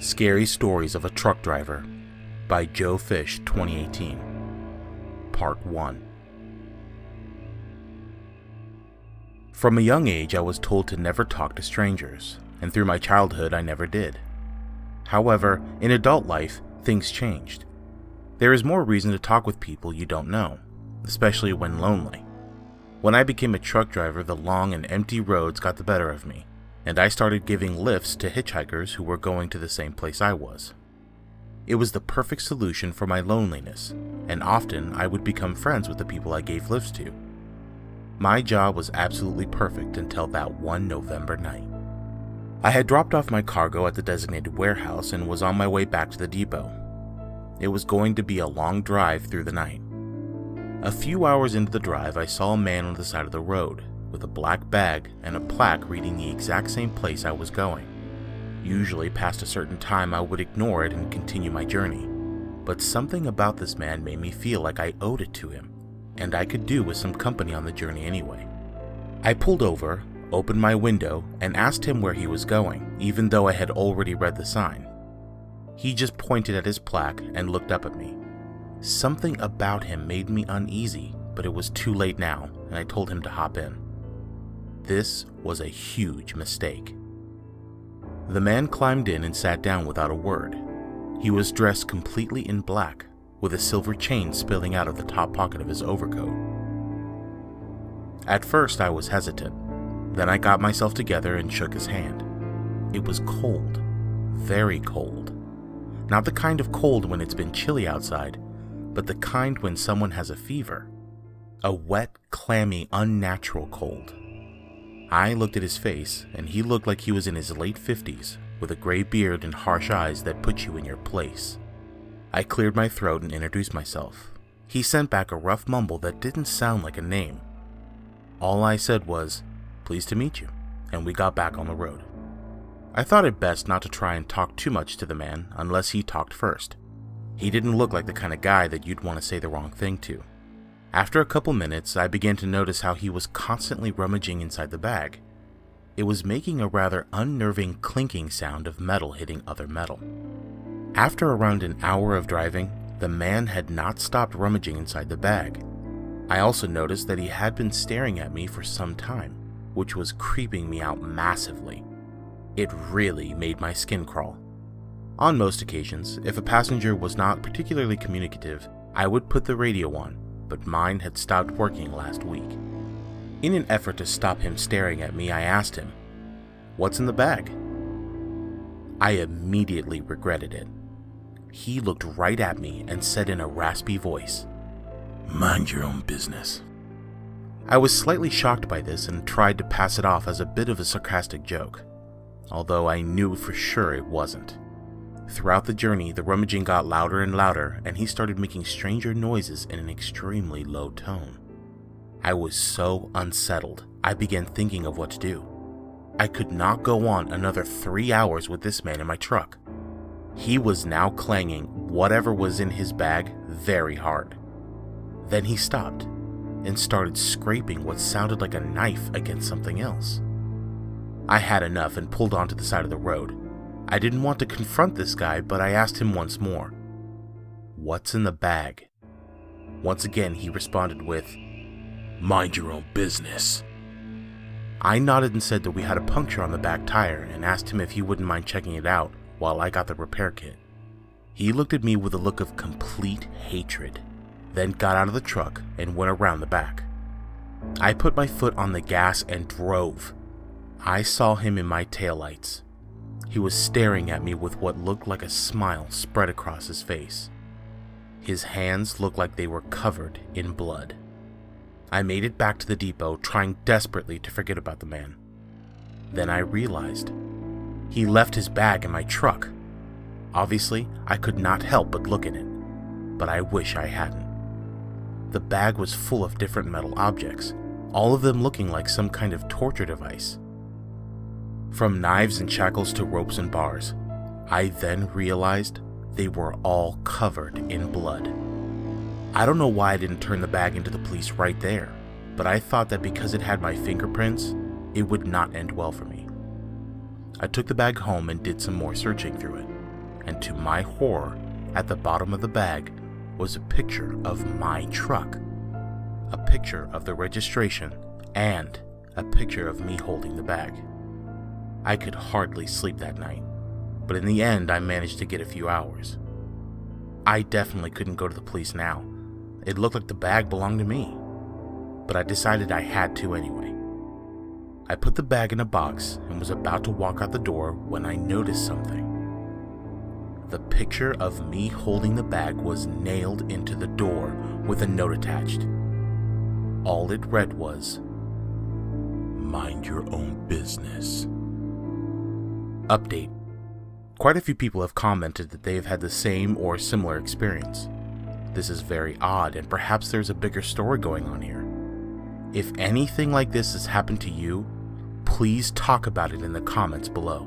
Scary Stories of a Truck Driver by Joe Fish 2018 Part 1. From a young age I was told to never talk to strangers, and through my childhood I never did. However, in adult life, things changed. There is more reason to talk with people you don't know, especially when lonely. When I became a truck driver, the long and empty roads got the better of me, and I started giving lifts to hitchhikers who were going to the same place I was. It was the perfect solution for my loneliness, and often I would become friends with the people I gave lifts to. My job was absolutely perfect until that one November night. I had dropped off my cargo at the designated warehouse and was on my way back to the depot. It was going to be a long drive through the night. A few hours into the drive, I saw a man on the side of the road with a black bag and a plaque reading the exact same place I was going. Usually, past a certain time, I would ignore it and continue my journey, but something about this man made me feel like I owed it to him, and I could do with some company on the journey anyway. I pulled over, opened my window, and asked him where he was going, even though I had already read the sign. He just pointed at his plaque and looked up at me. Something about him made me uneasy, but it was too late now, and I told him to hop in. This was a huge mistake. The man climbed in and sat down without a word. He was dressed completely in black, with a silver chain spilling out of the top pocket of his overcoat. At first I was hesitant. Then I got myself together and shook his hand. It was cold, very cold. Not the kind of cold when it's been chilly outside, but the kind when someone has a fever. A wet, clammy, unnatural cold. I looked at his face, and he looked like he was in his late 50s, with a gray beard and harsh eyes that put you in your place. I cleared my throat and introduced myself. He sent back a rough mumble that didn't sound like a name. All I said was, "Pleased to meet you," and we got back on the road. I thought it best not to try and talk too much to the man unless he talked first. He didn't look like the kind of guy that you'd want to say the wrong thing to. After a couple minutes, I began to notice how he was constantly rummaging inside the bag. It was making a rather unnerving clinking sound of metal hitting other metal. After around an hour of driving, the man had not stopped rummaging inside the bag. I also noticed that he had been staring at me for some time, which was creeping me out massively. It really made my skin crawl. On most occasions, if a passenger was not particularly communicative, I would put the radio on, but mine had stopped working last week. In an effort to stop him staring at me, I asked him, "What's in the bag?" I immediately regretted it. He looked right at me and said in a raspy voice, "Mind your own business." I was slightly shocked by this and tried to pass it off as a bit of a sarcastic joke, although I knew for sure it wasn't. Throughout the journey, the rummaging got louder and louder, and he started making stranger noises in an extremely low tone. I was so unsettled, I began thinking of what to do. I could not go on another 3 hours with this man in my truck. He was now clanging whatever was in his bag very hard. Then he stopped and started scraping what sounded like a knife against something else. I had enough and pulled onto the side of the road. I didn't want to confront this guy, but I asked him once more, "What's in the bag?" Once again, he responded with, "Mind your own business." I nodded and said that we had a puncture on the back tire and asked him if he wouldn't mind checking it out while I got the repair kit. He looked at me with a look of complete hatred, then got out of the truck and went around the back. I put my foot on the gas and drove. I saw him in my taillights. He was staring at me with what looked like a smile spread across his face. His hands looked like they were covered in blood. I made it back to the depot, trying desperately to forget about the man. Then I realized he left his bag in my truck. Obviously, I could not help but look at it, but I wish I hadn't. The bag was full of different metal objects, all of them looking like some kind of torture device. From knives and shackles to ropes and bars, I then realized they were all covered in blood. I don't know why I didn't turn the bag into the police right there, but I thought that because it had my fingerprints, it would not end well for me. I took the bag home and did some more searching through it. and to my horror, at the bottom of the bag was a picture of my truck. A picture of the registration and a picture of me holding the bag. I could hardly sleep that night, but in the end I managed to get a few hours. I definitely couldn't go to the police now. It looked like the bag belonged to me, but I decided I had to anyway. I put the bag in a box and was about to walk out the door when I noticed something. The picture of me holding the bag was nailed into the door with a note attached. All it read was, "Mind your own business." Update. Quite a few people have commented that they have had the same or similar experience. This is very odd, and perhaps there's a bigger story going on here. If anything like this has happened to you, please talk about it in the comments below.